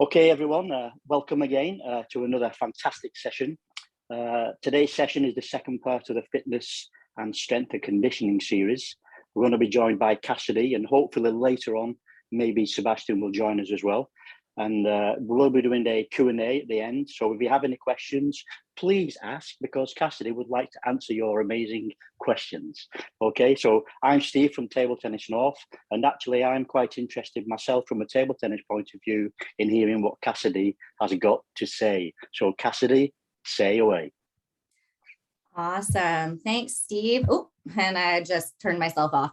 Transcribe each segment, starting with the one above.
Okay, everyone, welcome again to another fantastic session. Today's session is the second part of the fitness and strength and conditioning series. We're going to be joined by Kassidy, and hopefully later on, maybe Sebastian will join us as well. And we'll be doing a Q&A at the end. So if you have any questions, please ask, because Kassidy would like to answer your amazing questions. Okay, so I'm Steve from Table Tennis North, and actually I'm quite interested myself from a table tennis point of view in hearing what Kassidy has got to say. So Kassidy, say away. Awesome. Thanks, Steve. Oh, and I just turned myself off.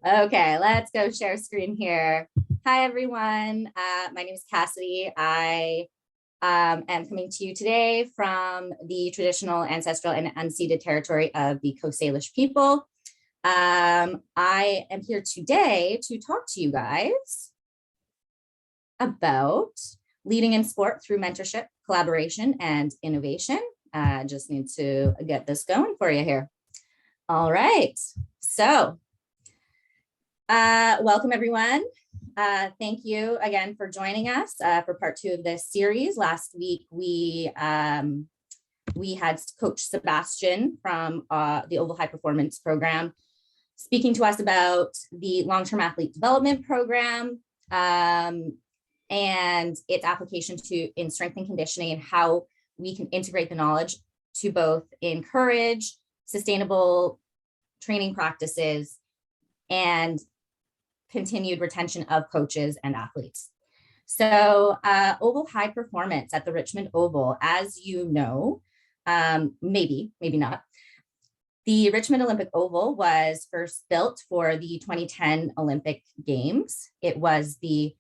Okay, let's go share screen here. Hi, everyone. My name is Kassidy. I am coming to you today from the traditional, ancestral, and unceded territory of the Coast Salish people. I am here today to talk to you guys about leading in sport through mentorship, collaboration, and innovation. I just need to get this going for you here. All right, so welcome everyone. Thank you again for joining us for part 2 of this series. Last week, we had Coach Sebastian from the Oval High Performance Program speaking to us about the long-term athlete development program and its application in strength and conditioning, and how we can integrate the knowledge to both encourage sustainable training practices and continued retention of coaches and athletes. So Oval High Performance at the Richmond Oval, as you know, maybe not, the Richmond Olympic Oval was first built for the 2010 Olympic Games. It was the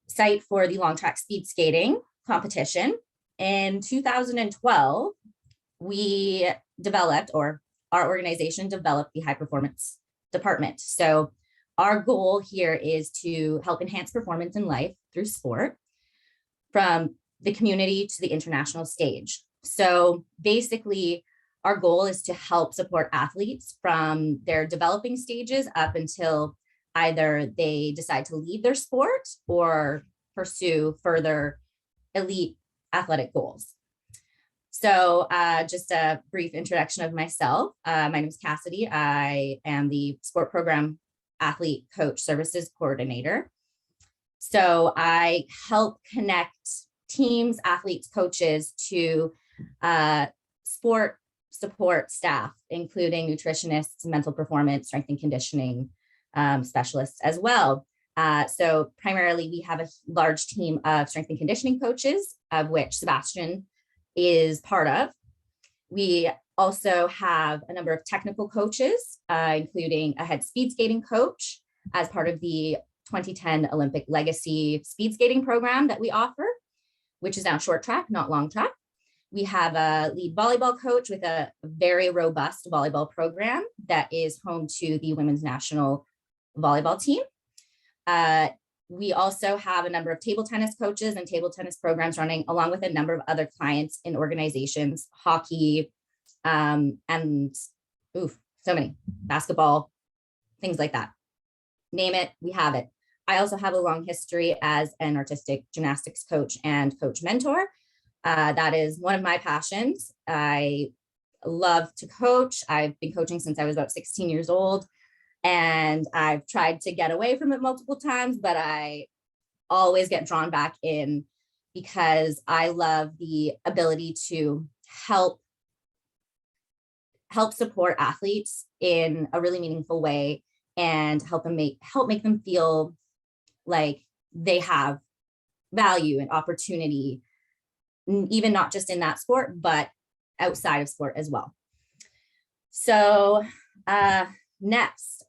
site for the long track speed skating competition. In 2012, we developed, or our organization developed, the high performance department. So our goal here is to help enhance performance in life through sport, from the community to the international stage. So basically, our goal is to help support athletes from their developing stages up until either they decide to leave their sport or pursue further elite athletic goals. So just a brief introduction of myself. My name is Kassidy. I am the sport program athlete coach services coordinator. So I help connect teams, athletes, coaches to sport support staff, including nutritionists, mental performance, strength and conditioning specialists as well. So primarily we have a large team of strength and conditioning coaches, of which Sebastian is part of. We also have a number of technical coaches, including a head speed skating coach as part of the 2010 Olympic Legacy speed skating program that we offer, which is now short track, not long track. We have a lead volleyball coach with a very robust volleyball program that is home to the women's national volleyball team. We also have a number of table tennis coaches and table tennis programs running, along with a number of other clients in organizations, hockey, and so many, basketball, things like that. Name it, we have it. I also have a long history as an artistic gymnastics coach and coach mentor. That is one of my passions. I love to coach. I've been coaching since I was about 16 years old. And I've tried to get away from it multiple times, but I always get drawn back in because I love the ability to help support athletes in a really meaningful way and help make them feel like they have value and opportunity, even not just in that sport, but outside of sport as well. So next,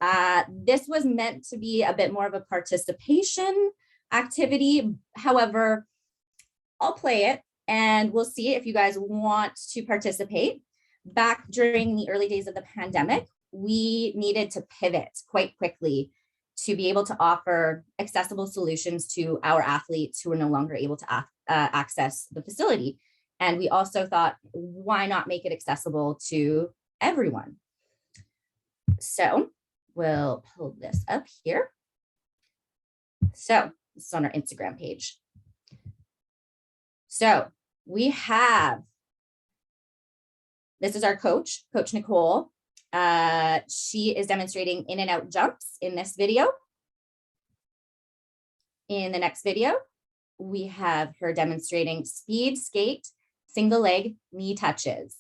this was meant to be a bit more of a participation activity. However, I'll play it and we'll see if you guys want to participate. Back during the early days of the pandemic, we needed to pivot quite quickly to be able to offer accessible solutions to our athletes who were no longer able to access the facility. And we also thought, why not make it accessible to everyone? So we'll pull this up here. So This is on our Instagram page. So we have, this is our coach, Coach Nicole. She is demonstrating in and out jumps in this video. In the next video, we have her demonstrating speed skate, single leg knee touches.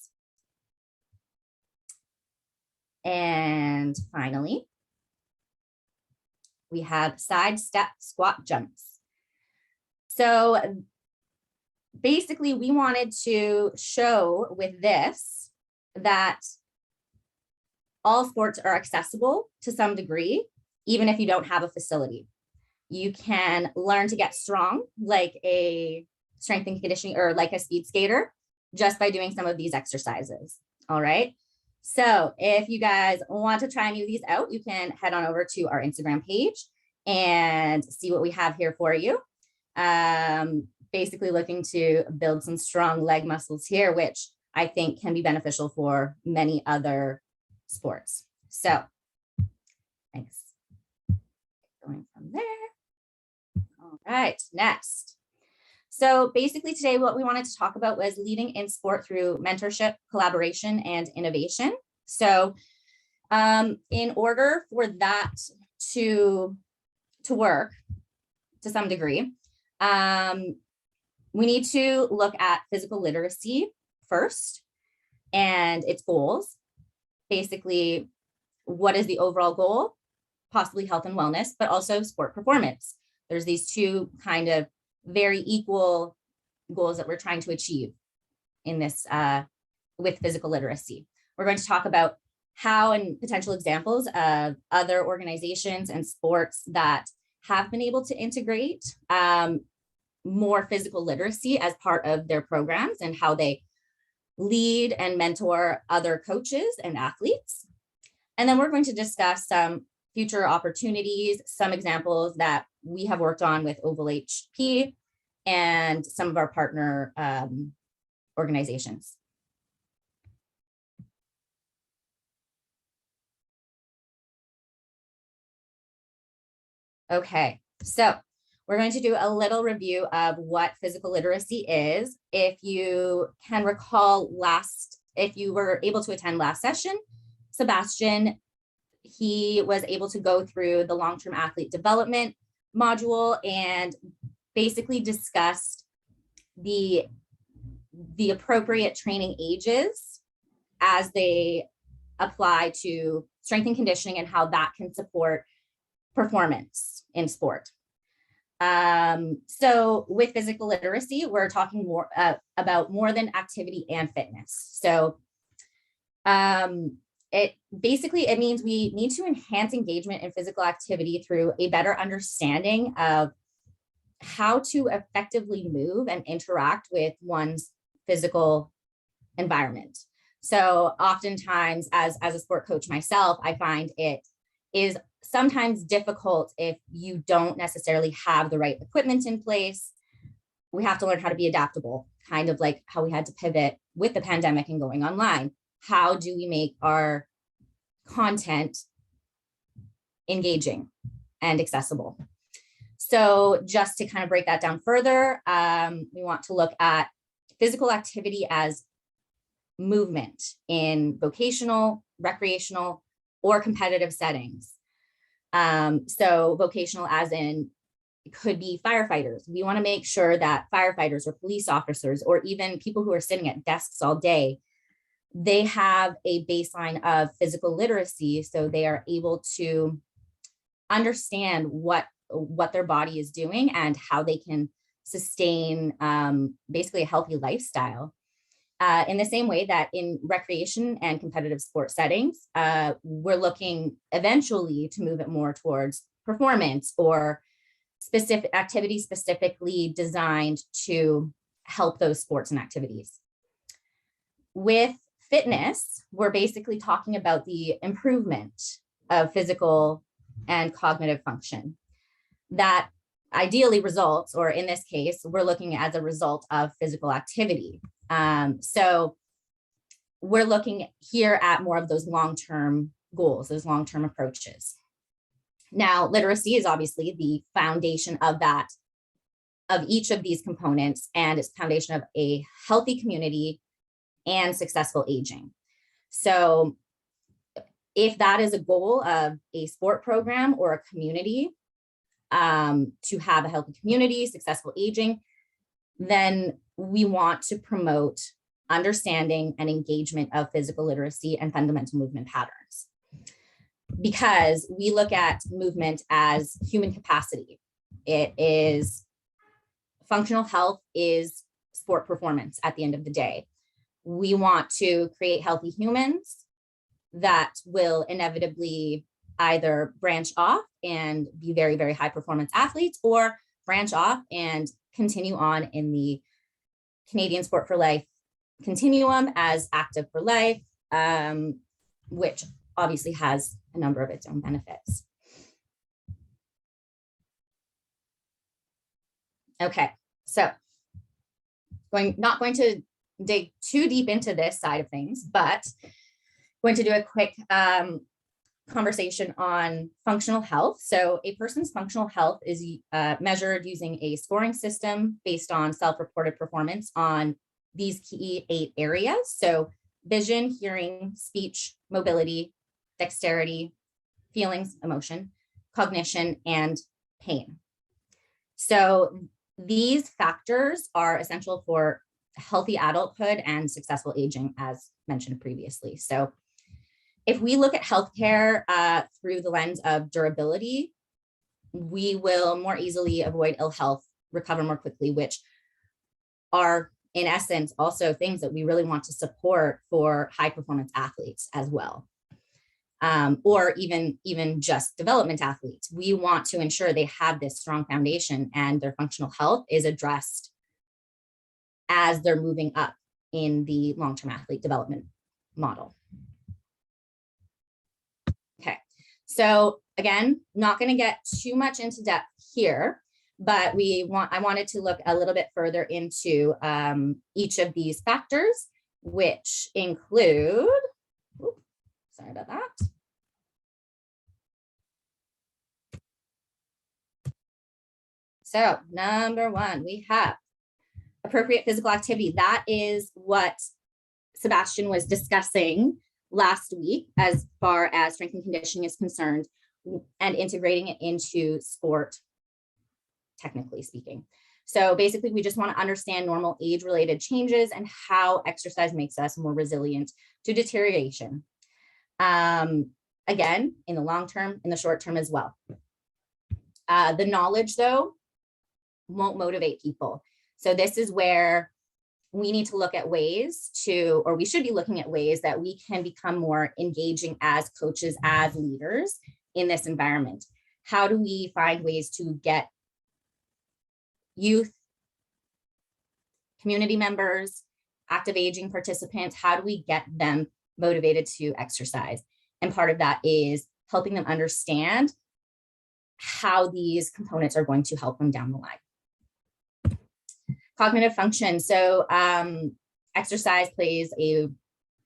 And finally, we have side step squat jumps. So basically, we wanted to show with this that all sports are accessible to some degree, even if you don't have a facility. You can learn to get strong like a strength and conditioning or like a speed skater just by doing some of these exercises. All right. So if you guys want to try any of these out, you can head on over to our Instagram page and see what we have here for you. Basically looking to build some strong leg muscles here, which I think can be beneficial for many other sports. So thanks. Going from there. All right, next. So basically today what we wanted to talk about was leading in sport through mentorship, collaboration, and innovation. So in order for that to work to some degree, we need to look at physical literacy first and its goals. Basically, what is the overall goal? Possibly health and wellness, but also sport performance. There's these two kind of very equal goals that we're trying to achieve in this with physical literacy. We're going to talk about how and potential examples of other organizations and sports that have been able to integrate more physical literacy as part of their programs and how they lead and mentor other coaches and athletes. And then we're going to discuss some future opportunities, some examples that we have worked on with Oval HP and some of our partner organizations. Okay, so we're going to do a little review of what physical literacy is. If you can recall if you were able to attend last session, Sebastian, he was able to go through the long-term athlete development module and basically discussed the appropriate training ages as they apply to strength and conditioning and how that can support performance in sport. So with physical literacy, we're talking more about more than activity and fitness. So it means we need to enhance engagement in physical activity through a better understanding of how to effectively move and interact with one's physical environment. So oftentimes as a sport coach myself, I find it is sometimes difficult if you don't necessarily have the right equipment in place. We have to learn how to be adaptable, kind of like how we had to pivot with the pandemic and going online. How do we make our content engaging and accessible? So just to kind of break that down further, we want to look at physical activity as movement in vocational, recreational, or competitive settings. So vocational as in it could be firefighters. We want to make sure that firefighters or police officers or even people who are sitting at desks all day, they have a baseline of physical literacy so they are able to understand what their body is doing and how they can sustain basically a healthy lifestyle. In the same way that in recreation and competitive sport settings, we're looking eventually to move it more towards performance or specific activities specifically designed to help those sports and activities. With fitness, we're basically talking about the improvement of physical and cognitive function that ideally results, or in this case, we're looking as a result of physical activity. So we're looking here at more of those long-term goals, those long-term approaches. Now, literacy is obviously the foundation of that, of each of these components, and it's the foundation of a healthy community and successful aging. So if that is a goal of a sport program or a community, to have a healthy community, successful aging, then we want to promote understanding and engagement of physical literacy and fundamental movement patterns. Because we look at movement as human capacity. It is functional health is sport performance at the end of the day. We want to create healthy humans that will inevitably either branch off and be very, very high performance athletes, or branch off and continue on in the Canadian Sport for Life continuum as active for life, which obviously has a number of its own benefits. Okay, so not going to dig too deep into this side of things, but going to do a quick conversation on functional health. So a person's functional health is measured using a scoring system based on self-reported performance on these key 8 areas. So vision, hearing, speech, mobility, dexterity, feelings, emotion, cognition, and pain. So these factors are essential for healthy adulthood and successful aging, as mentioned previously. So if we look at healthcare through the lens of durability, we will more easily avoid ill health, recover more quickly, which are in essence also things that we really want to support for high performance athletes as well. Or even just development athletes. We want to ensure they have this strong foundation and their functional health is addressed as they're moving up in the long-term athlete development model. Okay, so again, not going to get too much into depth here, but I wanted to look a little bit further into each of these factors, which include, sorry about that. So number 1, we have appropriate physical activity. That is what Sebastian was discussing last week as far as strength and conditioning is concerned, and integrating it into sport, technically speaking. So basically, we just want to understand normal age-related changes and how exercise makes us more resilient to deterioration. Again, in the long term, in the short term as well. The knowledge, though, won't motivate people. So this is where we need to look at ways to, or we should be looking at ways that we can become more engaging as coaches, as leaders in this environment. How do we find ways to get youth, community members, active aging participants, how do we get them motivated to exercise? And part of that is helping them understand how these components are going to help them down the line. Cognitive function. So exercise plays a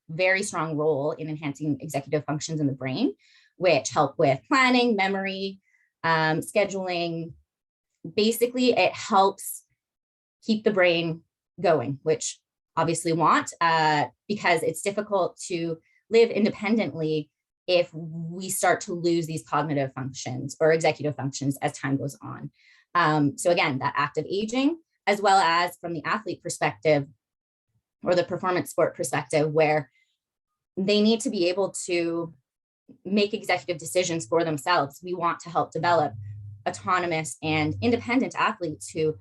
very strong role in enhancing executive functions in the brain, which help with planning, memory, scheduling. Basically, it helps keep the brain going, which obviously want, because it's difficult to live independently if we start to lose these cognitive functions or executive functions as time goes on. So again, that active aging, as well as from the athlete perspective or the performance sport perspective, where they need to be able to make executive decisions for themselves. We want to help develop autonomous and independent athletes who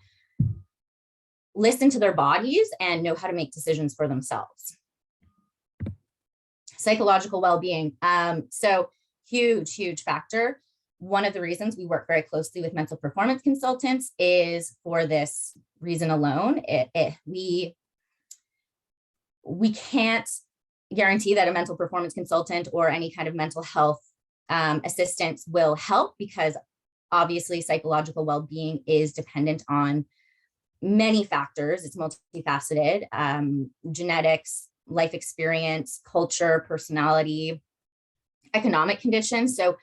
listen to their bodies and know how to make decisions for themselves. Psychological well-being. So huge factor. One of the reasons we work very closely with mental performance consultants is for this reason alone. We can't guarantee that a mental performance consultant or any kind of mental health assistance will help, because obviously psychological well-being is dependent on many factors. It's multifaceted, genetics, life experience, culture, personality, economic conditions. So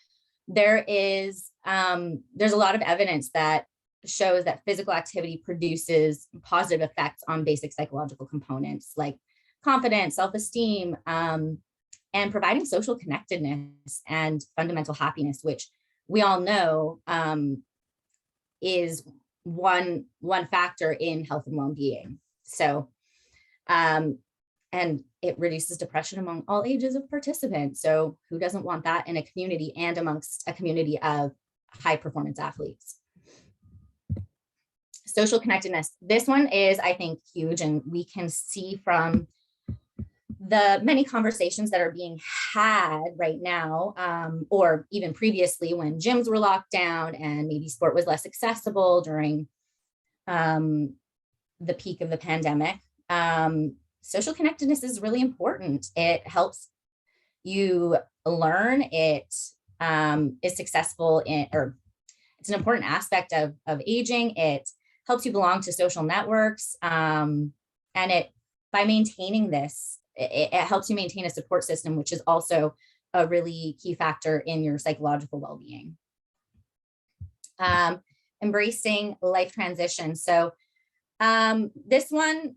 there's a lot of evidence that shows that physical activity produces positive effects on basic psychological components like confidence, self-esteem, and providing social connectedness and fundamental happiness, which we all know is one factor in health and well-being. So, and it reduces depression among all ages of participants. So who doesn't want that in a community and amongst a community of high performance athletes? Social connectedness. This one is, I think, huge, and we can see from the many conversations that are being had right now, or even previously when gyms were locked down and maybe sport was less accessible during the peak of the pandemic. Social connectedness is really important. It helps you learn. It is successful in, or it's an important aspect of aging. It helps you belong to social networks. And by maintaining this, it helps you maintain a support system, which is also a really key factor in your psychological well-being. Embracing life transition. So this one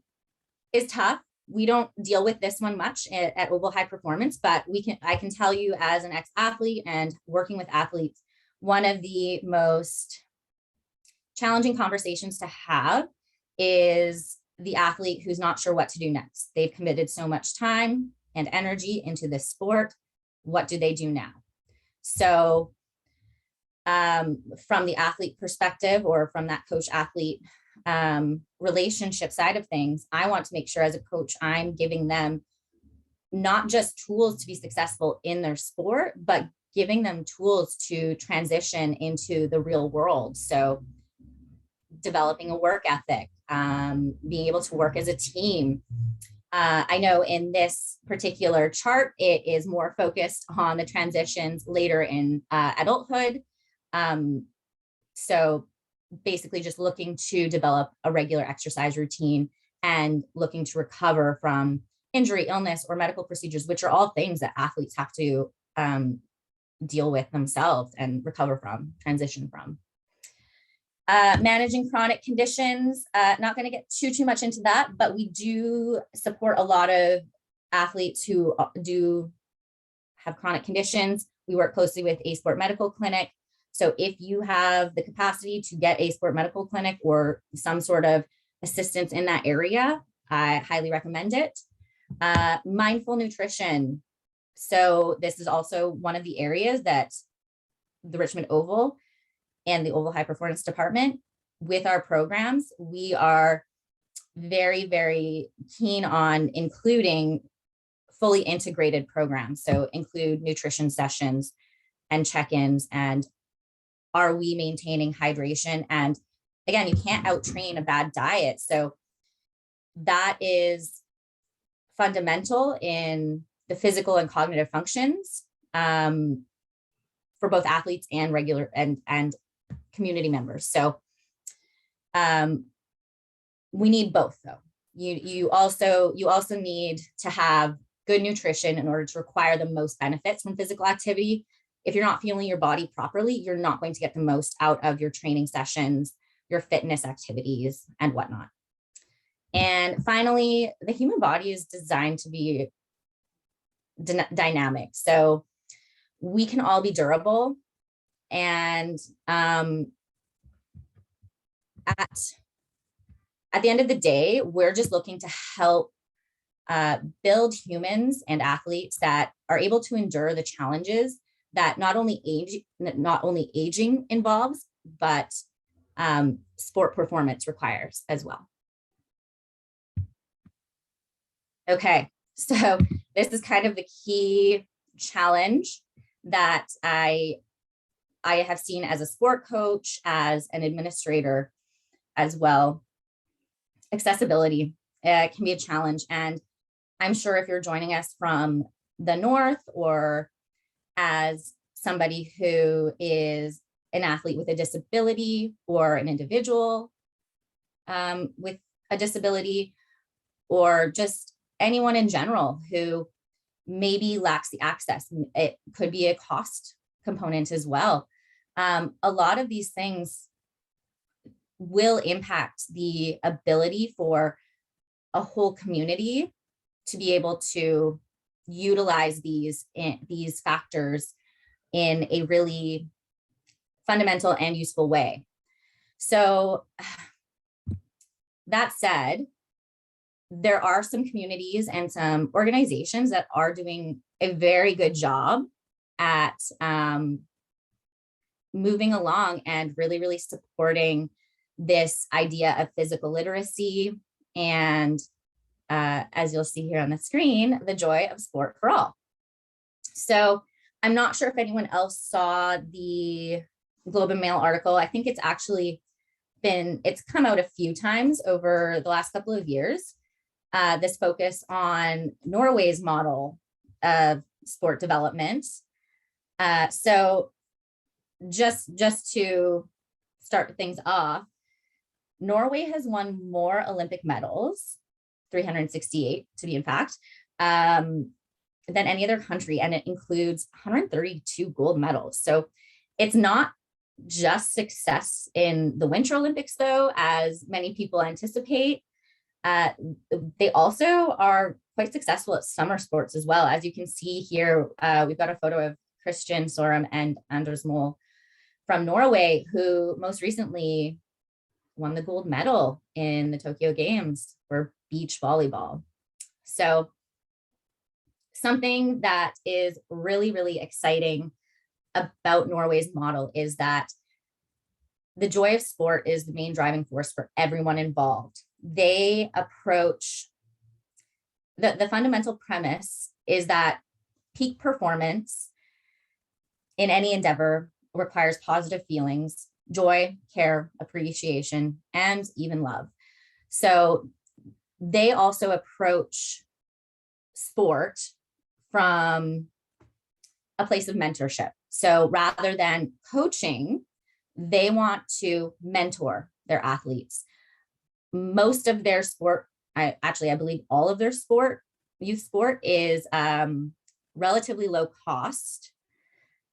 is tough. We don't deal with this one much at Oval High Performance, but I can tell you as an ex-athlete and working with athletes, one of the most challenging conversations to have is the athlete who's not sure what to do next. They've committed so much time and energy into this sport. What do they do now? So from the athlete perspective, or from that coach-athlete relationship side of things, I want to make sure as a coach, I'm giving them not just tools to be successful in their sport, but giving them tools to transition into the real world. So developing a work ethic, being able to work as a team. I know in this particular chart, it is more focused on the transitions later in adulthood. So basically just looking to develop a regular exercise routine and looking to recover from injury, illness, or medical procedures, which are all things that athletes have to deal with themselves and recover from, transition from. Managing chronic conditions, not going to get too much into that, but we do support a lot of athletes who do have chronic conditions. We work closely with A Sport Medical Clinic. So if you have the capacity to get A Sport Medical Clinic or some sort of assistance in that area, I highly recommend it. Mindful nutrition. So this is also one of the areas that the Richmond Oval and the Oval High Performance Department, with our programs, we are very, very keen on including fully integrated programs. So include nutrition sessions and check-ins, and are we maintaining hydration? And again, you can't out-train a bad diet. So that is fundamental in the physical and cognitive functions for both athletes and regular and community members. So we need both, though. You also need to have good nutrition in order to require the most benefits from physical activity. If you're not fueling your body properly, you're not going to get the most out of your training sessions, your fitness activities, and whatnot. And finally, the human body is designed to be dynamic. So we can all be durable. And at the end of the day, we're just looking to help build humans and athletes that are able to endure the challenges that not only aging involves, but sport performance requires as well. Okay, so this is kind of the key challenge that I have seen as a sport coach, as an administrator as well. Accessibility can be a challenge. And I'm sure if you're joining us from the North, or as somebody who is an athlete with a disability, or an individual with a disability, or just anyone in general who maybe lacks the access, it could be a cost component as well. A lot of these things will impact the ability for a whole community to be able to utilize these factors in a really fundamental and useful way. So that said, there are some communities and some organizations that are doing a very good job at moving along and really, really supporting this idea of physical literacy and, as you'll see here on the screen, the joy of sport for all. So I'm not sure if anyone else saw the Globe and Mail article. I think it's actually it's come out a few times over the last couple of years. This focus on Norway's model of sport development. So just to start things off, Norway has won more Olympic medals, 368 to be in fact, than any other country, and it includes 132 gold medals. So it's not just success in the Winter Olympics, though, as many people anticipate. They also are quite successful at summer sports as well. As you can see here, we've got a photo of Christian Sorum and Anders Mol from Norway, who most recently won the gold medal in the Tokyo Games for beach volleyball. So something that is really, really exciting about Norway's model is that the joy of sport is the main driving force for everyone involved. They approach the fundamental premise is that peak performance in any endeavor requires positive feelings, joy, care, appreciation, and even love. So they also approach sport from a place of mentorship. So rather than coaching, they want to mentor their athletes. Most of their sport, I believe all of their youth sport is relatively low cost.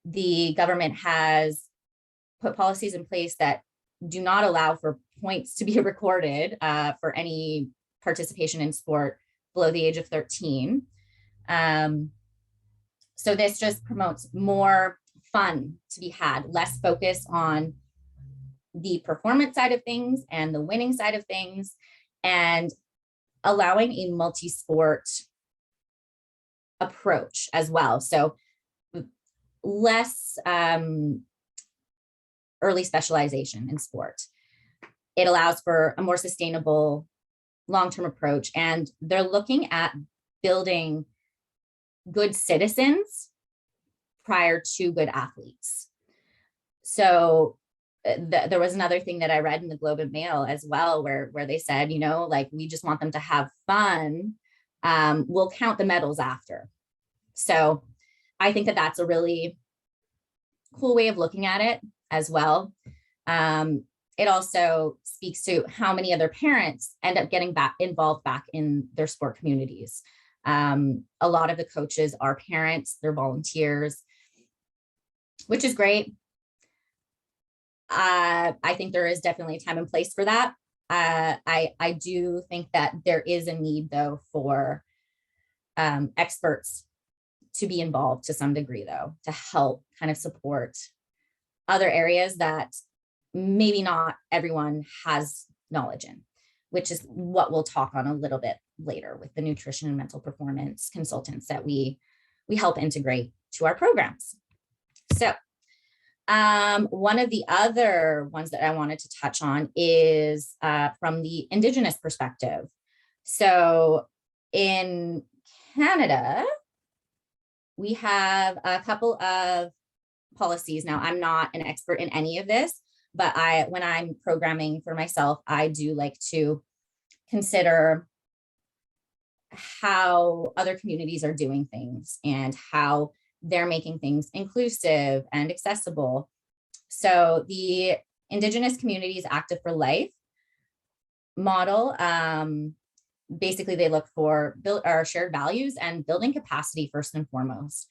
The government has put policies in place that do not allow for points to be recorded for any participation in sport below the age of 13. So this just promotes more fun to be had, less focus on the performance side of things and the winning side of things, and allowing a multi-sport approach as well. So less early specialization in sport. It allows for a more sustainable long-term approach, and they're looking at building good citizens prior to good athletes. So there was another thing that I read in the Globe and Mail as well, where they said, like, we just want them to have fun. We'll count the medals after. So I think that that's a really cool way of looking at it as well. It also speaks to how many other parents end up getting involved back in their sport communities. A lot of the coaches are parents, they're volunteers, which is great. I think there is definitely a time and place for that. I do think that there is a need, though, for experts to be involved to some degree, though, to help kind of support other areas that maybe not everyone has knowledge in, which is what we'll talk on a little bit later with the nutrition and mental performance consultants that we help integrate to our programs. So one of the other ones that I wanted to touch on is from the Indigenous perspective. So in Canada, we have a couple of policies. Now, I'm not an expert in any of this, but when I'm programming for myself, I do like to consider how other communities are doing things and how they're making things inclusive and accessible. So the Indigenous Communities Active for Life model, basically they look for our shared values and building capacity first and foremost.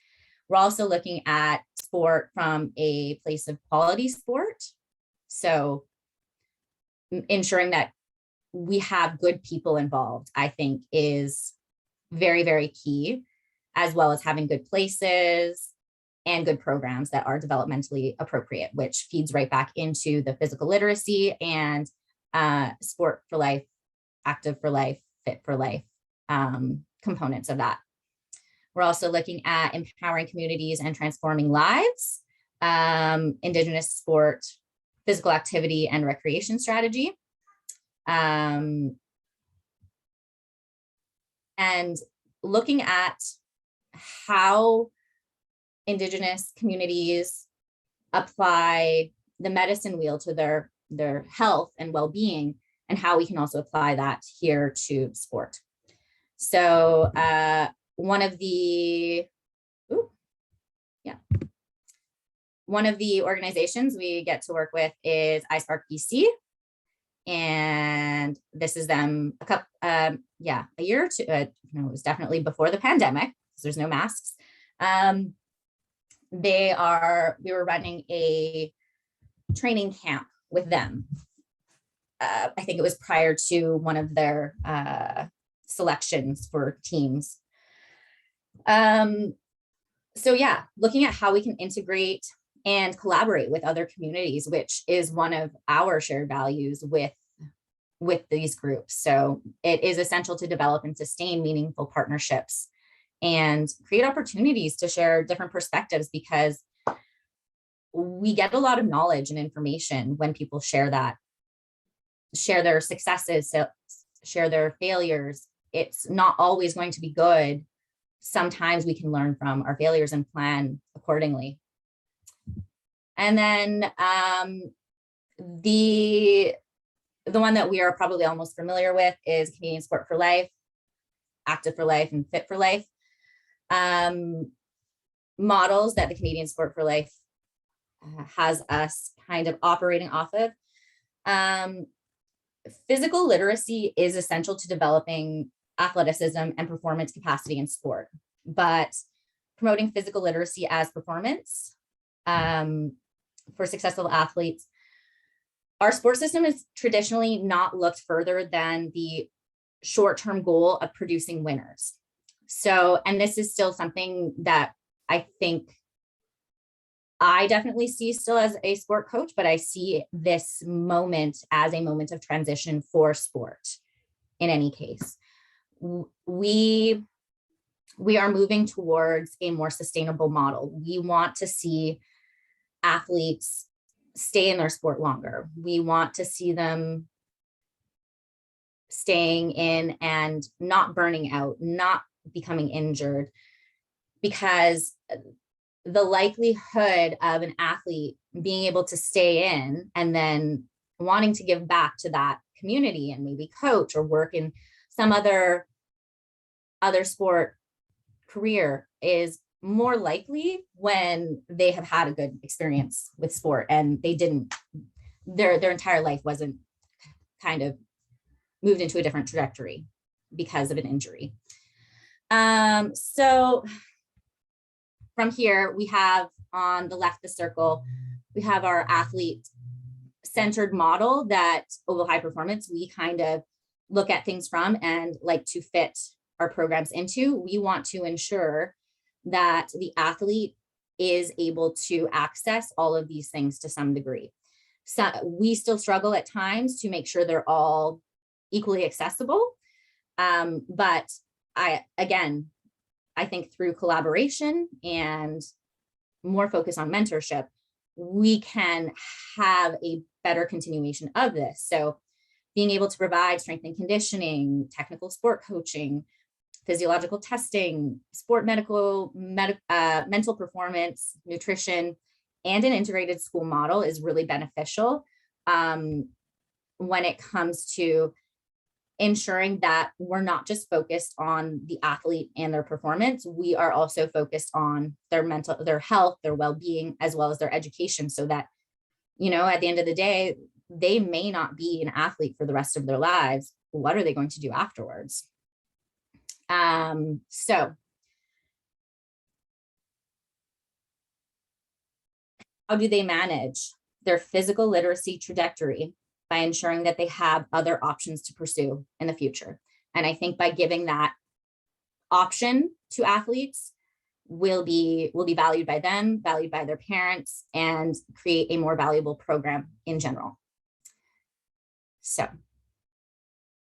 We're also looking at sport from a place of quality sport. So ensuring that we have good people involved, I think, is very, very key, as well as having good places and good programs that are developmentally appropriate, which feeds right back into the physical literacy and sport for life, active for life, fit for life components of that. We're also looking at empowering communities and transforming lives, Indigenous sport, physical activity and recreation strategy. And looking at how Indigenous communities apply the medicine wheel to their health and well-being, and how we can also apply that here to sport. So one of the organizations we get to work with is iSpark BC. And this is them a year or two, it was definitely before the pandemic, because there's no masks. We were running a training camp with them. I think it was prior to one of their selections for teams. So yeah, looking at how we can integrate and collaborate with other communities, which is one of our shared values with these groups. So it is essential to develop and sustain meaningful partnerships and create opportunities to share different perspectives, because we get a lot of knowledge and information when people share their successes, share their failures. It's not always going to be good. Sometimes we can learn from our failures and plan accordingly. And then the one that we are probably almost familiar with is Canadian Sport for Life, Active for Life, and Fit for Life. Models that the Canadian Sport for Life has us kind of operating off of. Physical literacy is essential to developing athleticism and performance capacity in sport, but promoting physical literacy as performance for successful athletes, our sport system has traditionally not looked further than the short-term goal of producing winners. So, and this is still something that I think I definitely see still as a sport coach, but I see this moment as a moment of transition for sport in any case. We are moving towards a more sustainable model. We want to see athletes stay in their sport longer. We want to see them staying in and not burning out, not becoming injured, because the likelihood of an athlete being able to stay in and then wanting to give back to that community and maybe coach or work in some other sport career is more likely when they have had a good experience with sport and they didn't, their entire life wasn't kind of moved into a different trajectory because of an injury. So from here, we have on the left, the circle, we have our athlete-centered model that Oval High Performance, we kind of look at things from and like to fit our programs into. We want to ensure that the athlete is able to access all of these things to some degree. So we still struggle at times to make sure they're all equally accessible. But I think through collaboration and more focus on mentorship, we can have a better continuation of this. So being able to provide strength and conditioning, technical sport coaching, physiological testing, sport mental performance, nutrition, and an integrated school model is really beneficial when it comes to ensuring that we're not just focused on the athlete and their performance, we are also focused on their health, their well-being, as well as their education, so that, you know, at the end of the day, they may not be an athlete for the rest of their lives. What are they going to do afterwards? So how do they manage their physical literacy trajectory by ensuring that they have other options to pursue in the future? And I think by giving that option to athletes will be valued by them, valued by their parents, and create a more valuable program in general. So I'm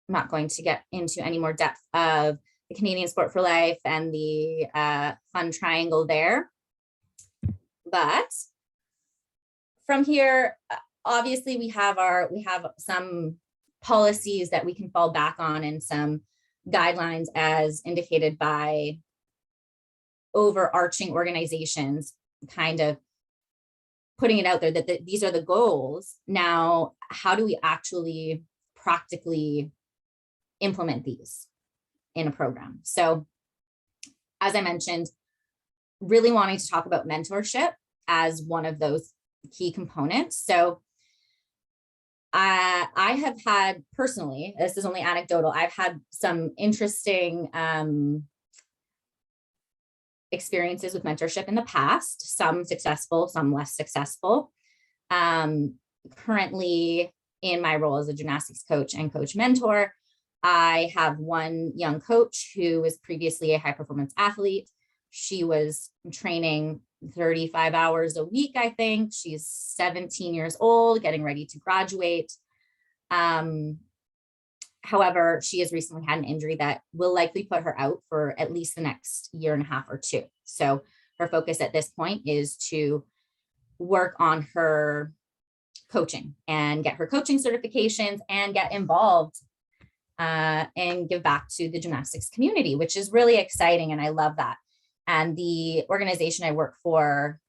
not going to get into any more depth of the Canadian Sport for Life and the fun triangle there. But from here, obviously we have some policies that we can fall back on and some guidelines as indicated by overarching organizations, kind of putting it out there that these are the goals. Now, how do we actually practically implement these in a program? So, as I mentioned, really wanting to talk about mentorship as one of those key components. So, I have had personally, this is only anecdotal, I've had some interesting experiences with mentorship in the past, some successful, some less successful. Currently, in my role as a gymnastics coach and coach mentor, I have one young coach who was previously a high performance athlete. She was training 35 hours a week, I think. She's 17 years old, getting ready to graduate. However, she has recently had an injury that will likely put her out for at least the next year and a half or two. So her focus at this point is to work on her coaching and get her coaching certifications and get involved and give back to the gymnastics community, which is really exciting. And I love that. And the organization I work for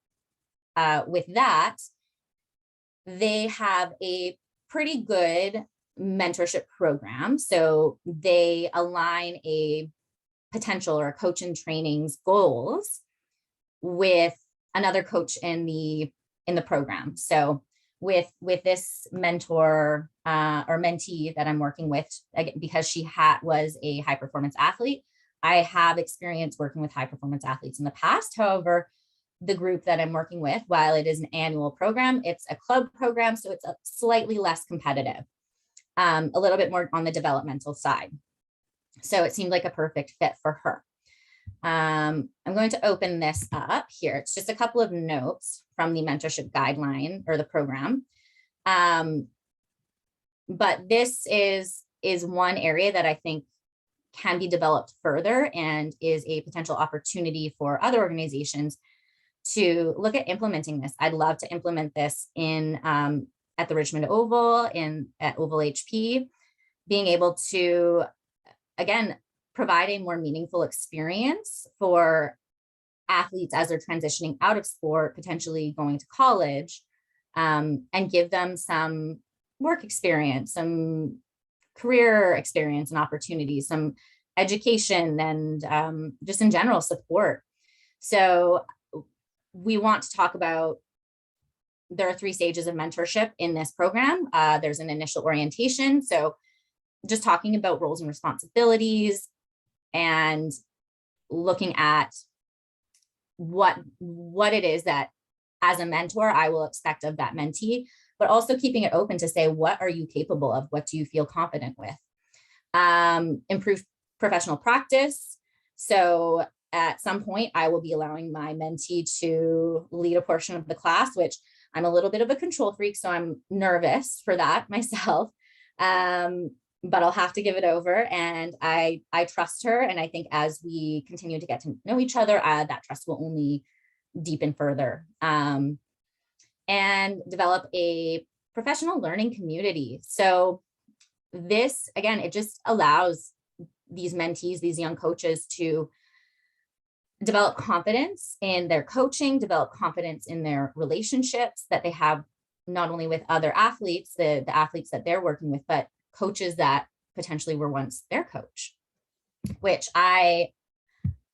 with that, they have a pretty good mentorship program. So they align a potential or a coach in training's goals with another coach in the program. So with this mentor or mentee that I'm working with, because she was a high performance athlete, I have experience working with high performance athletes in the past. However, the group that I'm working with, while it is an annual program, it's a club program, so it's slightly less competitive, a little bit more on the developmental side. So it seemed like a perfect fit for her. I'm going to open this up here. It's just a couple of notes from the mentorship guideline or the program. But this is one area that I think can be developed further and is a potential opportunity for other organizations to look at implementing this. I'd love to implement this in at the Richmond Oval, at Oval HP, being able to, again, provide a more meaningful experience for athletes as they're transitioning out of sport, potentially going to college, and give them some work experience, some career experience and opportunities, some education, and just in general support. So we want to talk about, there are 3 stages of mentorship in this program. There's an initial orientation. So just talking about roles and responsibilities and looking at what it is that as a mentor, I will expect of that mentee, but also keeping it open to say, what are you capable of? What do you feel confident with? Improve professional practice. So at some point, I will be allowing my mentee to lead a portion of the class, which I'm a little bit of a control freak, so I'm nervous for that myself. But I'll have to give it over, and I trust her. And I think as we continue to get to know each other, that trust will only deepen further. And develop a professional learning community. So this, again, it just allows these mentees, these young coaches, to develop confidence in their coaching, develop confidence in their relationships that they have, not only with other athletes, the athletes that they're working with, but coaches that potentially were once their coach, which I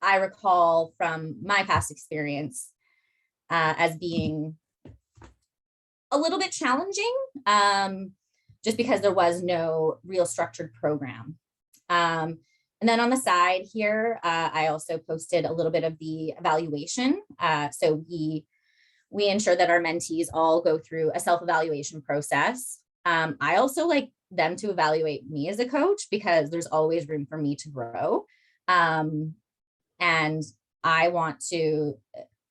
recall from my past experience as being a little bit challenging, just because there was no real structured program. And then on the side here, I also posted a little bit of the evaluation. So we We ensure that our mentees all go through a self-evaluation process. I also like them to evaluate me as a coach because there's always room for me to grow. And I want to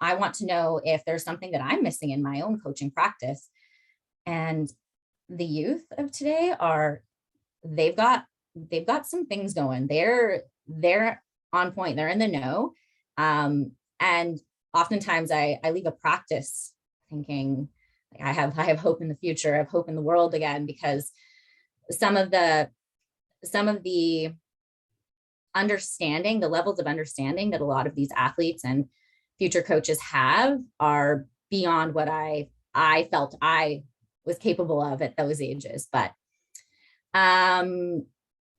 know if there's something that I'm missing in my own coaching practice. And the youth of today they've got some things going. They're on point. They're in the know. And oftentimes I leave a practice thinking I have hope in the future. I have hope in the world again, because some of the understanding, the levels of understanding that a lot of these athletes and future coaches have are beyond what I felt I was capable of at those ages. But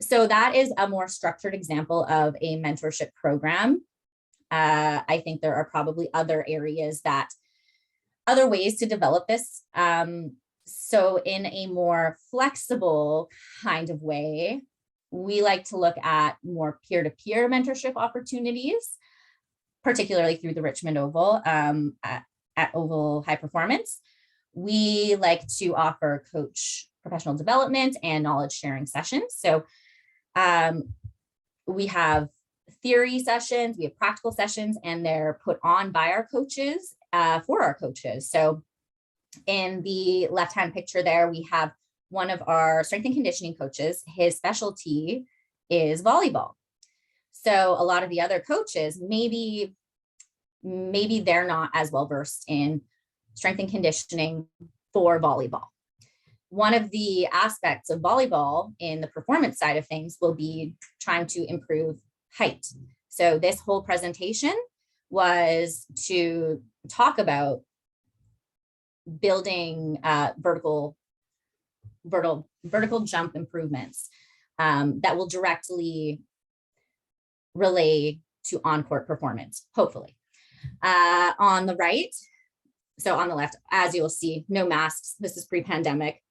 so that is a more structured example of a mentorship program. I think there are probably other ways to develop this. So in a more flexible kind of way, we like to look at more peer-to-peer mentorship opportunities, particularly through the Richmond Oval at Oval High Performance. We like to offer coach professional development and knowledge sharing sessions. So we have theory sessions, we have practical sessions, and they're put on by our coaches for our coaches. So in the left-hand picture there, we have one of our strength and conditioning coaches. His specialty is volleyball. So a lot of the other coaches, maybe they're not as well versed in strength and conditioning for volleyball. One of the aspects of volleyball in the performance side of things will be trying to improve height. So this whole presentation was to talk about building vertical jump improvements that will directly relay to on-court performance, hopefully. On the right, so on the left, as you'll see, no masks. This is pre-pandemic.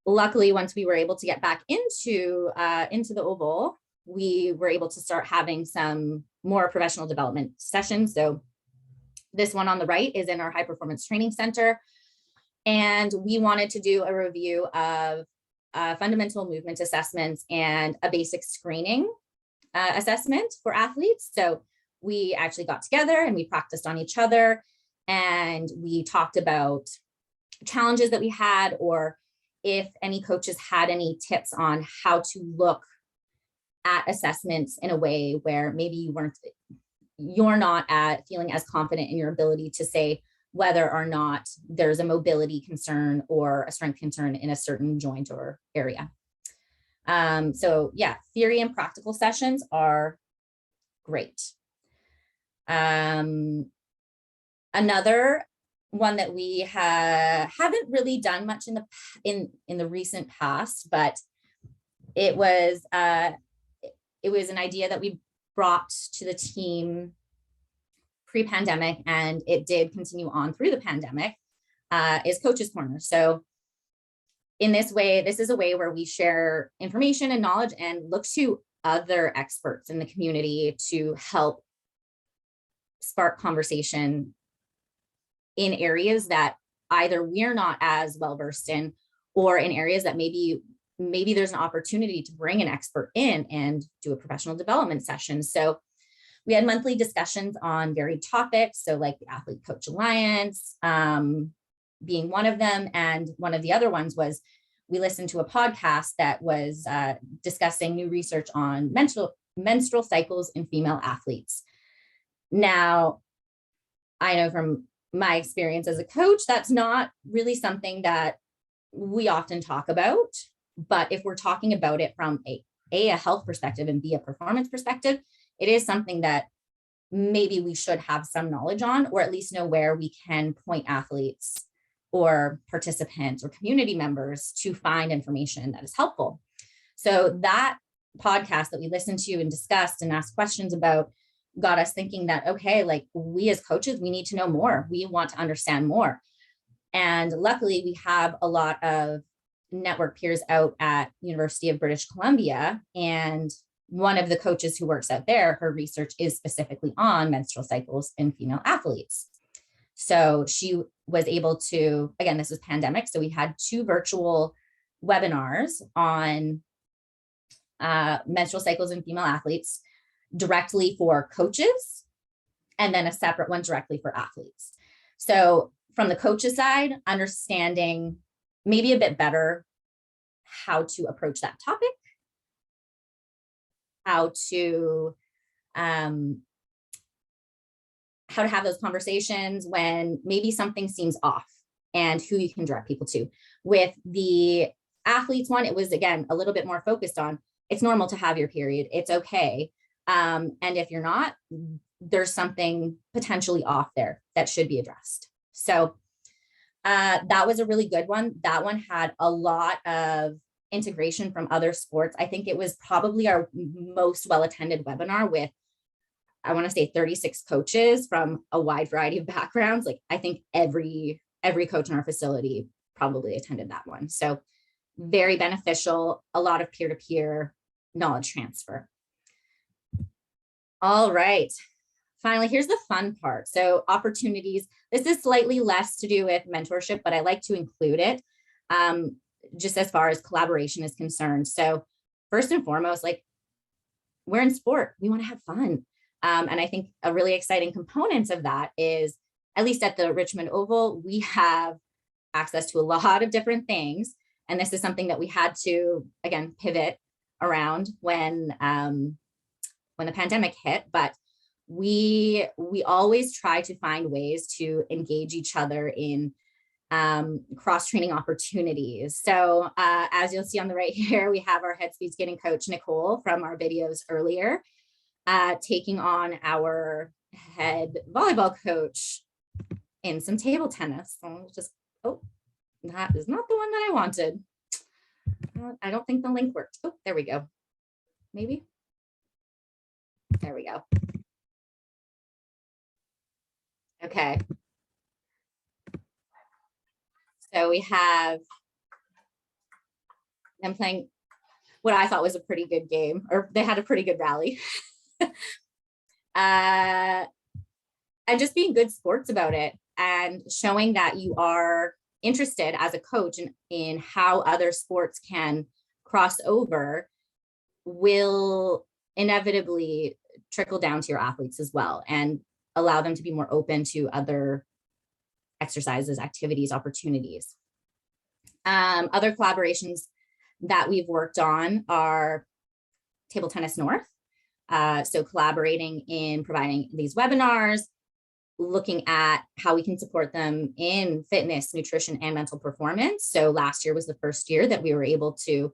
Luckily, once we were able to get back into the Oval, we were able to start having some more professional development sessions. So this one on the right is in our high performance training center. And we wanted to do a review of fundamental movement assessments and a basic screening assessment for athletes. So we actually got together and we practiced on each other, and we talked about challenges that we had, or if any coaches had any tips on how to look at assessments in a way where maybe you're not feeling as confident in your ability to say whether or not there's a mobility concern or a strength concern in a certain joint or area. So yeah, theory and practical sessions are great. Another one that we haven't really done much in the recent past, but it was an idea that we brought to the team pre-pandemic, and it did continue on through the pandemic, is Coach's Corner. So in this way, this is a way where we share information and knowledge and look to other experts in the community to help spark conversation in areas that either we're not as well versed in, or in areas that maybe there's an opportunity to bring an expert in and do a professional development session. So we had monthly discussions on varied topics. So like the Athlete Coach Alliance being one of them. And one of the other ones was we listened to a podcast that was discussing new research on menstrual cycles in female athletes. Now, I know from my experience as a coach, that's not really something that we often talk about. But if we're talking about it from a health perspective and B, a performance perspective, it is something that maybe we should have some knowledge on, or at least know where we can point athletes or participants or community members to find information that is helpful. So that podcast that we listened to and discussed and asked questions about got us thinking that, okay, like we as coaches, we need to know more. We want to understand more. And luckily we have a lot of network peers out at University of British Columbia. And one of the coaches who works out there, her research is specifically on menstrual cycles in female athletes. So she was able to, again, this was pandemic, so we had 2 virtual webinars on menstrual cycles in female athletes directly for coaches, and then a separate one directly for athletes. So from the coach's side, understanding maybe a bit better how to approach that topic, how to have those conversations when maybe something seems off, and who you can direct people to. With the athletes one, it was, again, a little bit more focused on, it's normal to have your period. It's okay. And if you're not, there's something potentially off there that should be addressed. So that was a really good one. That one had a lot of integration from other sports. I think it was probably our most well-attended webinar, with, I want to say, 36 coaches from a wide variety of backgrounds. Like, I think every coach in our facility probably attended that one. So very beneficial, a lot of peer-to-peer knowledge transfer. All right. Finally, here's the fun part. So opportunities. This is slightly less to do with mentorship, but I like to include it just as far as collaboration is concerned. So first and foremost, like, we're in sport, we want to have fun. And I think a really exciting component of that is, at least at the Richmond Oval, we have access to a lot of different things. And this is something that we had to, again, pivot around when the pandemic hit. But we always try to find ways to engage each other in cross-training opportunities. So as you'll see on the right here, we have our head speed skating coach, Nicole, from our videos earlier, taking on our head volleyball coach in some table tennis. So just, oh, that is not the one that I wanted. I don't think the link worked. Oh, there we go. Maybe. There we go. Okay. So we have them playing what I thought was a pretty good game, or they had a pretty good rally. And just being good sports about it, and showing that you are interested as a coach in how other sports can cross over will inevitably trickle down to your athletes as well, and allow them to be more open to other exercises, activities, opportunities. Other collaborations that we've worked on are Table Tennis North. So collaborating in providing these webinars, looking at how we can support them in fitness, nutrition, and mental performance. So last year was the first year that we were able to,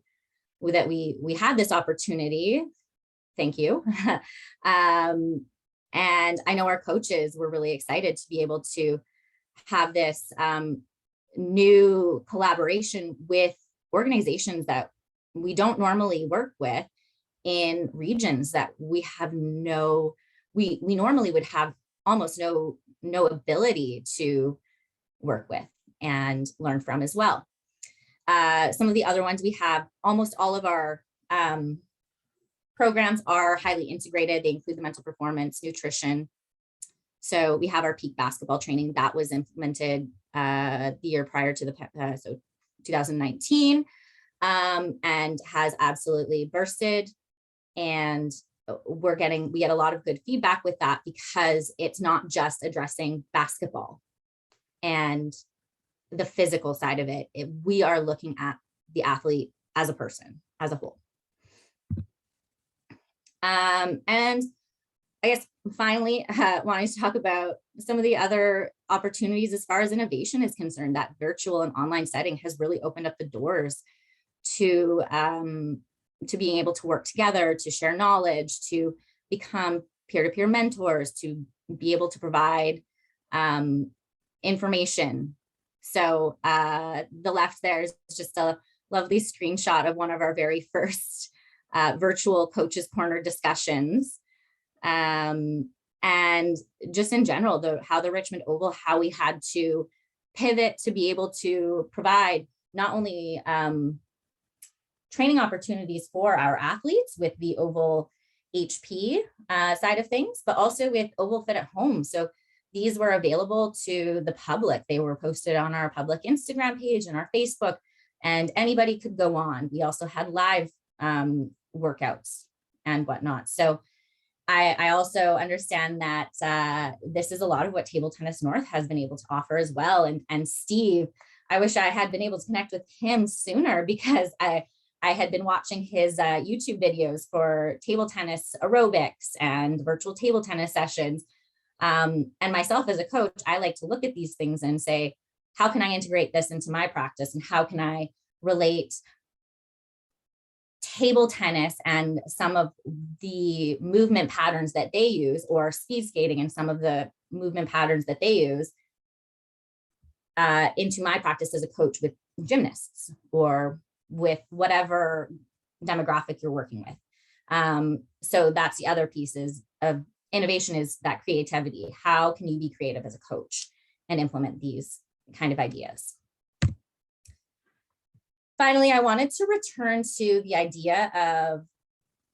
that we had this opportunity. Thank you. And I know our coaches were really excited to be able to have this new collaboration with organizations that we don't normally work with in regions that we have we normally would have almost no ability to work with and learn from as well. Some of the other ones we have, almost all of our programs are highly integrated. They include the mental performance, nutrition. So we have our peak basketball training that was implemented the year prior to so 2019, and has absolutely bursted. And we get a lot of good feedback with that, because it's not just addressing basketball and the physical side of it. We are looking at the athlete as a person, as a whole. And I guess finally, wanting to talk about some of the other opportunities as far as innovation is concerned. That virtual and online setting has really opened up the doors to being able to work together, to share knowledge, to become peer-to-peer mentors, to be able to provide information. So the left there is just a lovely screenshot of one of our very first virtual Coaches Corner discussions. And just in general, how the Richmond Oval, how we had to pivot to be able to provide not only training opportunities for our athletes with the Oval HP side of things, but also with Oval Fit at Home. So these were available to the public. They were posted on our public Instagram page and our Facebook, and anybody could go on. We also had live workouts and whatnot. So I also understand that this is a lot of what Table Tennis North has been able to offer as well. And Steve, I wish I had been able to connect with him sooner, because I had been watching his YouTube videos for table tennis aerobics and virtual table tennis sessions. And myself as a coach, I like to look at these things and say, how can I integrate this into my practice? And how can I relate table tennis and some of the movement patterns that they use, or speed skating and some of the movement patterns that they use, into my practice as a coach with gymnasts or with whatever demographic you're working with. So that's the other pieces of innovation, is that creativity. How can you be creative as a coach and implement these kind of ideas? Finally, I wanted to return to the idea of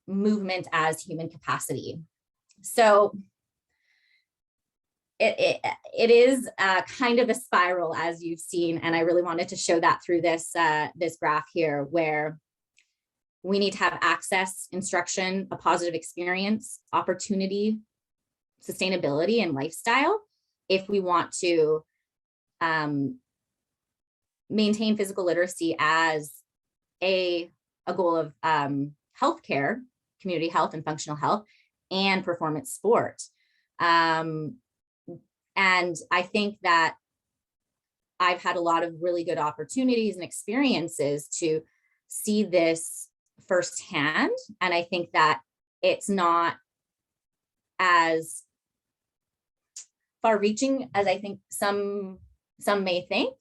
movement as human capacity. So it is kind of a spiral, as you've seen, and I really wanted to show that through this graph here, where we need to have access, instruction, a positive experience, opportunity, sustainability, and lifestyle if we want to maintain physical literacy as a goal of healthcare, community health and functional health, and performance sport. And I think that I've had a lot of really good opportunities and experiences to see this firsthand. And I think that it's not as far-reaching as I think some may think.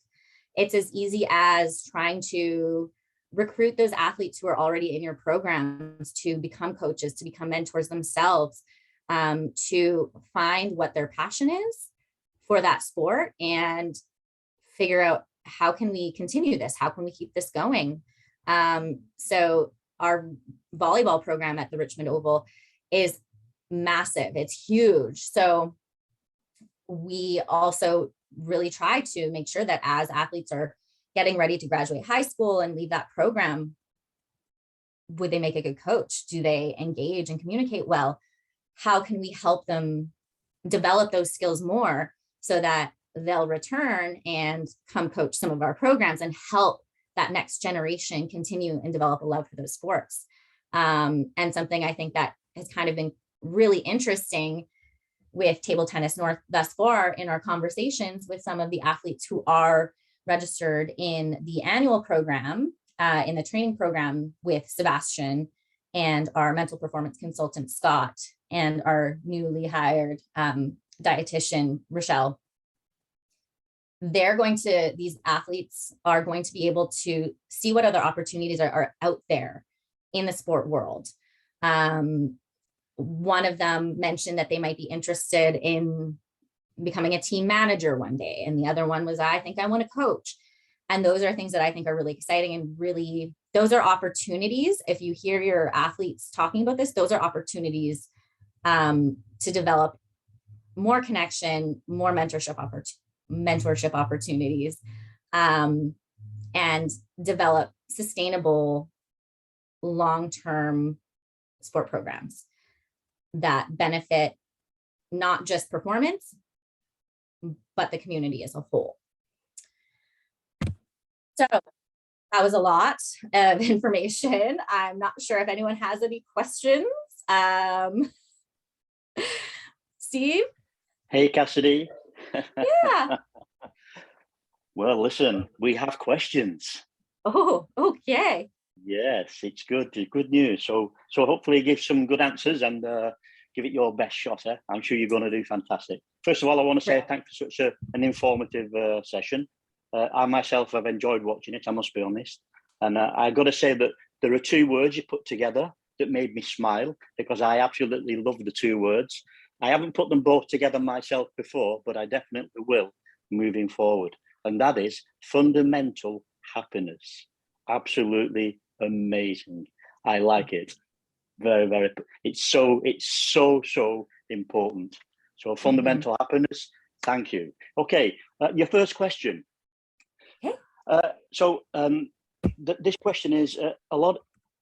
It's as easy as trying to recruit those athletes who are already in your programs to become coaches, to become mentors themselves, to find what their passion is for that sport and figure out, how can we continue this? How can we keep this going? So our volleyball program at the Richmond Oval is massive. It's huge. So we also really try to make sure that as athletes are getting ready to graduate high school and leave that program, would they make a good coach? Do they engage and communicate well? How can we help them develop those skills more so that they'll return and come coach some of our programs and help that next generation continue and develop a love for those sports? And something I think that has kind of been really interesting with Table Tennis North thus far in our conversations with some of the athletes who are registered in the annual program, in the training program with Sebastian and our mental performance consultant, Scott, and our newly hired dietitian, Rochelle. These athletes are going to be able to see what other opportunities are out there in the sport world. One of them mentioned that they might be interested in becoming a team manager one day. And the other one was, I think I want to coach. And those are things that I think are really exciting, and really, those are opportunities. If you hear your athletes talking about this, those are opportunities to develop more connection, more mentorship opportunities, and develop sustainable long-term sport programs that benefit not just performance, but the community as a whole. So that was a lot of information. I'm not sure if anyone has any questions. Steve? Hey, Kassidy. Yeah. Well, listen, we have questions. Oh, okay. Yes, it's good. It's good news. So hopefully give some good answers and give it your best shot. I'm sure you're going to do fantastic. First of all, I want to say thanks for such an informative session. I myself have enjoyed watching it, I must be honest. And I got to say that there are two words you put together that made me smile, because I absolutely love the two words. I haven't put them both together myself before, but I definitely will moving forward. And that is fundamental happiness. Absolutely amazing. I like it. Very, very. It's so important. So fundamental happiness, Thank you. Okay, your first question. Okay. This question is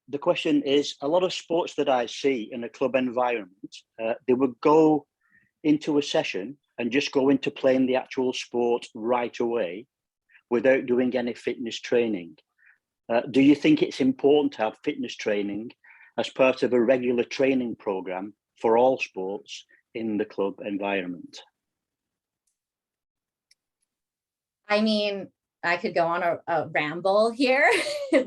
the question is, a lot of sports that I see in a club environment, they would go into a session and just go into playing the actual sport right away without doing any fitness training. Do you think it's important to have fitness training as part of a regular training program for all sports in the club environment? I mean, I could go on a ramble here,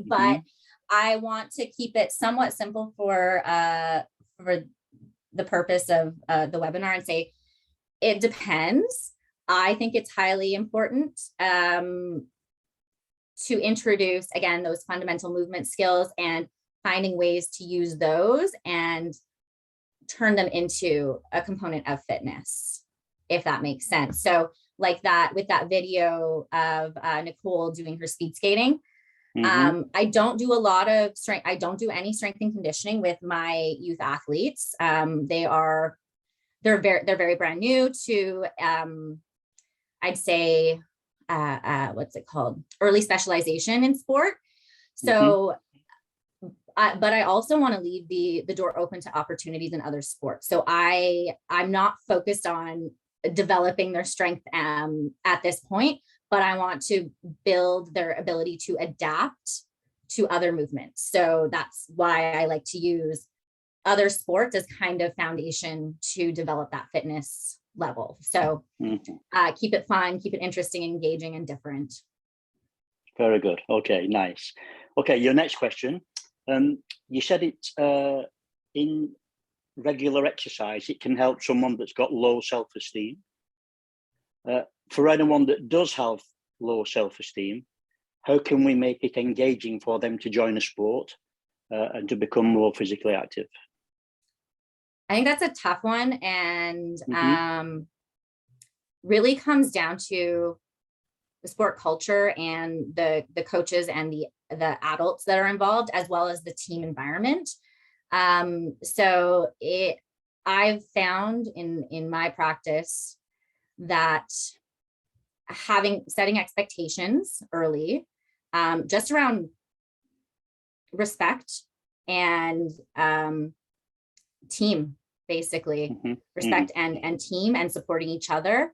but I want to keep it somewhat simple for the purpose of the webinar and say, it depends. I think it's highly important to introduce, again, those fundamental movement skills and finding ways to use those and turn them into a component of fitness, if that makes sense. So like that, with that video of Nicole doing her speed skating, I don't do a lot of strength. I don't do any strength and conditioning with my youth athletes. They're very brand new to, I'd say, what's it called? Early specialization in sport. So, but I also want to leave the door open to opportunities in other sports. So I'm not focused on developing their strength at this point, but I want to build their ability to adapt to other movements. So that's why I like to use other sports as kind of foundation to develop that fitness level. So keep it fun, keep it interesting, engaging, and different. Very good. Okay, nice. Okay, your next question. You said it's in regular exercise, it can help someone that's got low self-esteem. For anyone that does have low self-esteem, how can we make it engaging for them to join a sport and to become more physically active? I think that's a tough one, and really comes down to the sport culture and the coaches and the adults that are involved, as well as the team environment. So I've found in my practice that setting expectations early, just around respect and team, basically respect and team and supporting each other.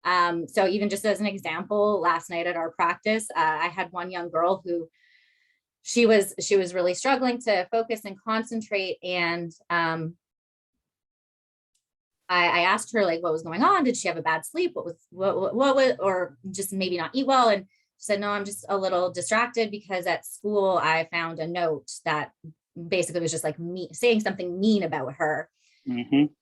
So even just as an example, last night at our practice, I had one young girl who she was really struggling to focus and concentrate. And I asked her, like, what was going on? Did she have a bad sleep? What was, or just maybe not eat well? And she said, no, I'm just a little distracted because at school I found a note that basically was just like me saying something mean about her.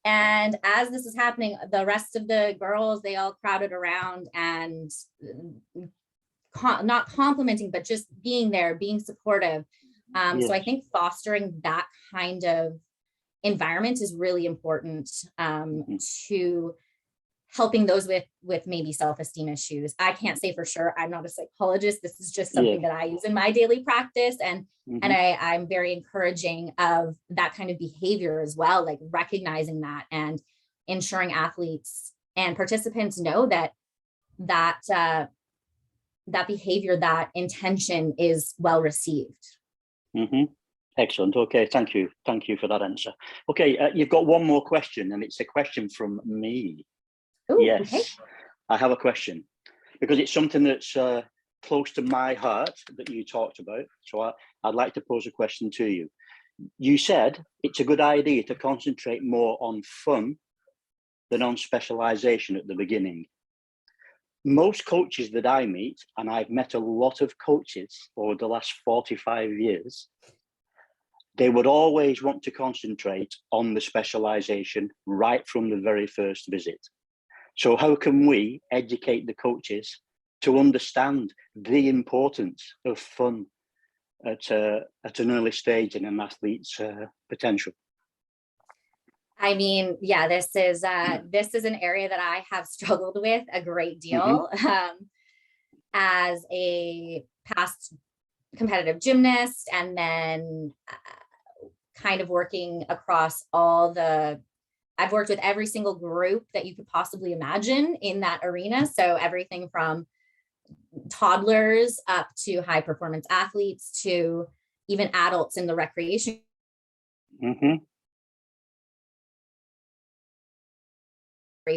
And as this is happening, the rest of the girls, they all crowded around and not complimenting, but just being there, being supportive. So I think fostering that kind of environment is really important to helping those with maybe self-esteem issues. I can't say for sure. I'm not a psychologist. This is just something that I use in my daily practice. And I'm very encouraging of that kind of behavior as well, like recognizing that and ensuring athletes and participants know that behavior, that intention is well received. Excellent. Okay, thank you. Thank you for that answer. Okay, you've got one more question, and it's a question from me. Ooh, yes, okay. I have a question because it's something that's close to my heart that you talked about. So I'd like to pose a question to you. You said it's a good idea to concentrate more on fun than on specialization at the beginning. Most coaches that I meet, and I've met a lot of coaches over the last 45 years, they would always want to concentrate on the specialization right from the very first visit. So how can we educate the coaches to understand the importance of fun at an early stage in an athlete's potential? I mean, yeah, this is an area that I have struggled with a great deal as a past competitive gymnast, and then kind of working across all the I've worked with every single group that you could possibly imagine in that arena. So everything from toddlers up to high performance athletes to even adults in the recreation. Very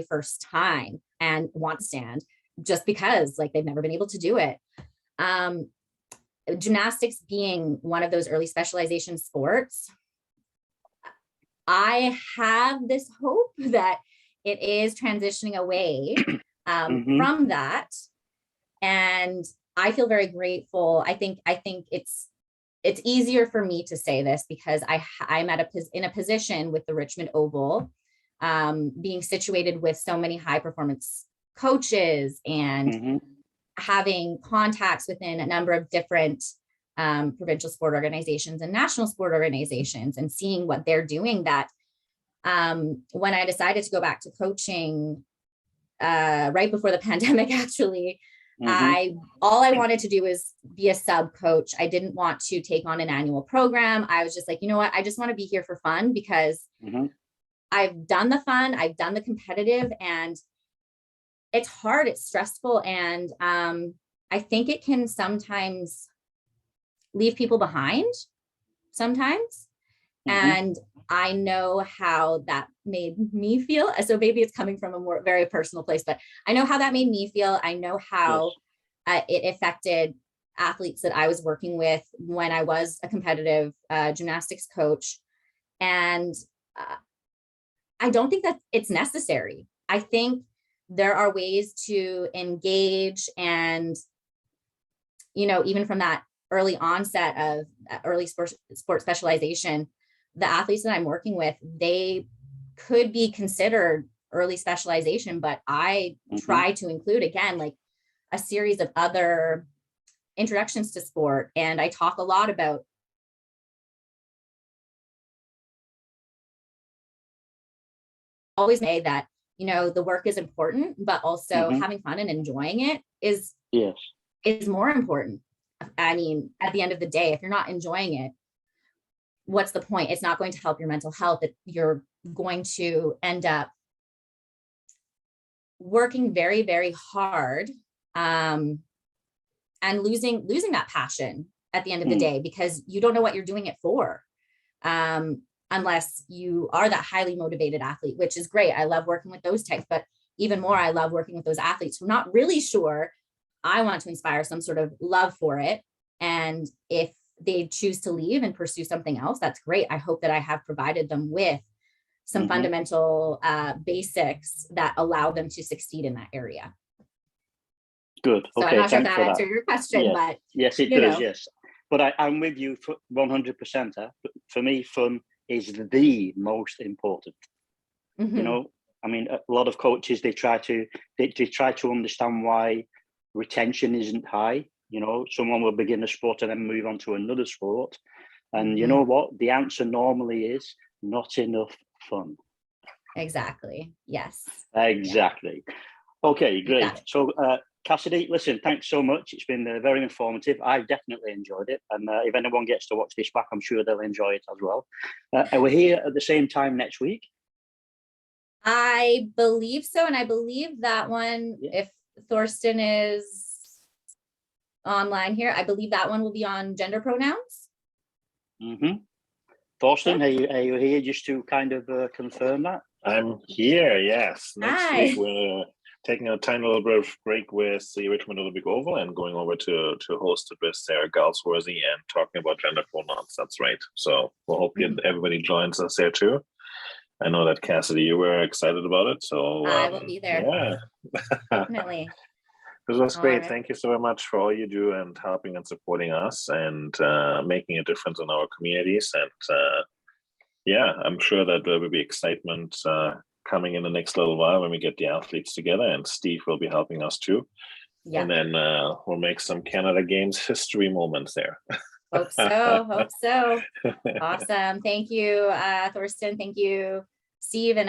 first time and want to stand just because like they've never been able to do it. Gymnastics being one of those early specialization sports, I have this hope that it is transitioning away from that. And I feel very grateful. I think it's easier for me to say this because I'm in a position with the Richmond Oval, being situated with so many high performance coaches and having contacts within a number of different provincial sport organizations and national sport organizations and seeing what they're doing, that when I decided to go back to coaching right before the pandemic, actually, all I wanted to do was be a sub coach. I didn't want to take on an annual program. I was just like, you know what? I just want to be here for fun because I've done the fun, I've done the competitive, and it's hard, it's stressful. And I think it can sometimes leave people behind sometimes. And I know how that made me feel. So maybe it's coming from a very personal place, but I know how that made me feel. I know how it affected athletes that I was working with when I was a competitive gymnastics coach. And I don't think that it's necessary. I think there are ways to engage and, you know, even from that early onset of early sport specialization, the athletes that I'm working with, they could be considered early specialization, but I try to include, again, like a series of other introductions to sport. And I talk a lot about always say that, you know, the work is important, but also having fun and enjoying it is more important. I mean, at the end of the day, if you're not enjoying it, what's the point? It's not going to help your mental health. That you're going to end up working very, very hard and losing that passion at the end of the day, because you don't know what you're doing it for. Unless you are that highly motivated athlete, which is great. I love working with those types, but even more, I love working with those athletes who are not really sure. I want to inspire some sort of love for it. And if they choose to leave and pursue something else, that's great. I hope that I have provided them with some fundamental basics that allow them to succeed in that area. Good. So okay, I'm not sure if thanks that for answered that. your question, but yes, it does. Yes, but I'm with you for 100%. For me, fun is the most important. You know, I mean, a lot of coaches, they try to understand why retention isn't high. You know, someone will begin a sport and then move on to another sport, and you know what? The answer normally is not enough fun. Exactly. Yes. Exactly. Yeah. Okay, great. So, Kassidy, listen, thanks so much. It's been very informative. I've definitely enjoyed it. And if anyone gets to watch this back, I'm sure they'll enjoy it as well. Are we here at the same time next week? I believe so. And I believe that one, if Thorsten is online here, I believe that one will be on gender pronouns. Thorsten, are you here just to kind of confirm that? I'm here, yes. Next week we're taking a tiny little bit of break with the Richmond Olympic Oval and going over to host it with Sarah Galsworthy and talking about gender pronouns. That's right. So we'll hope everybody joins us there too. I know that Kassidy, you were excited about it. So I will be there. Yeah. Definitely. This was great. Right. Thank you so much for all you do and helping and supporting us and making a difference in our communities. And yeah, I'm sure that there will be excitement coming in the next little while when we get the athletes together, and Steve will be helping us too. Yeah. And then we'll make some Canada Games history moments there. Hope so. Awesome. Thank you, Thorsten. Thank you, Steve, and everyone.